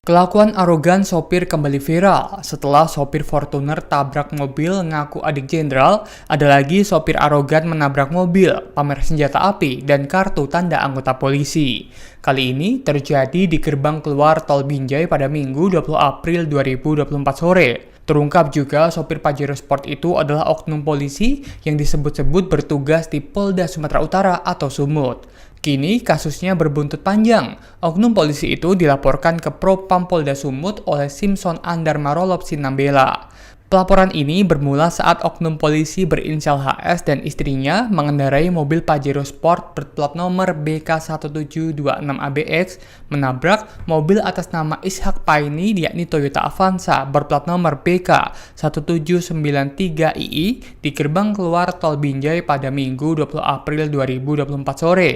Kelakuan arogan sopir kembali viral setelah sopir Fortuner tabrak mobil ngaku adik jenderal. Ada lagi sopir arogan menabrak mobil, pamer senjata api, dan kartu tanda anggota polisi. Kali ini terjadi di gerbang keluar Tol Binjai pada Minggu 20 April 2024 sore. Terungkap juga sopir Pajero Sport itu adalah oknum polisi yang disebut-sebut bertugas di Polda Sumatera Utara atau Sumut. Kini kasusnya berbuntut panjang. Oknum polisi itu dilaporkan ke Propam Polda Sumut oleh Simpson Andar Marolop Sinambela. Pelaporan ini bermula saat oknum polisi berinisial HS dan istrinya mengendarai mobil Pajero Sport berplat nomor BK1726ABX menabrak mobil atas nama Ishak Paini yakni Toyota Avanza berplat nomor BK1793II di gerbang keluar Tol Binjai pada Minggu 20 April 2024 sore.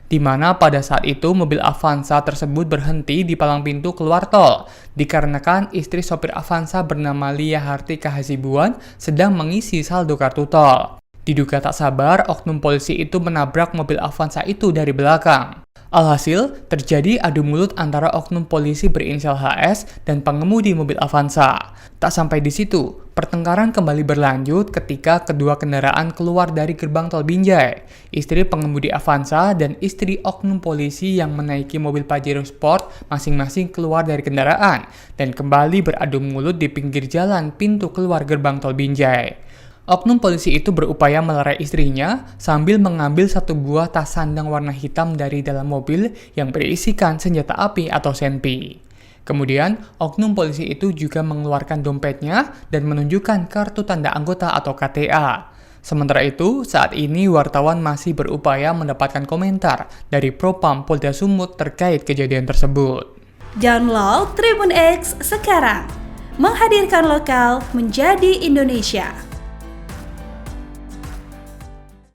Di mana pada saat itu mobil Avanza tersebut berhenti di palang pintu keluar tol, dikarenakan istri sopir Avanza bernama Lia Hartika Hasibuan sedang mengisi saldo kartu tol. Diduga tak sabar, oknum polisi itu menabrak mobil Avanza itu dari belakang. Alhasil, terjadi adu mulut antara oknum polisi berinisial HS dan pengemudi mobil Avanza. Tak sampai di situ, pertengkaran kembali berlanjut ketika kedua kendaraan keluar dari gerbang Tol Binjai. Istri pengemudi Avanza dan istri oknum polisi yang menaiki mobil Pajero Sport masing-masing keluar dari kendaraan dan kembali beradu mulut di pinggir jalan pintu keluar gerbang Tol Binjai. Oknum polisi itu berupaya melerai istrinya sambil mengambil satu buah tas sandang warna hitam dari dalam mobil yang berisikan senjata api atau senpi. Kemudian, oknum polisi itu juga mengeluarkan dompetnya dan menunjukkan kartu tanda anggota atau KTA. Sementara itu, saat ini wartawan masih berupaya mendapatkan komentar dari Propam Polda Sumut terkait kejadian tersebut. Download Tribun X sekarang, menghadirkan lokal menjadi Indonesia.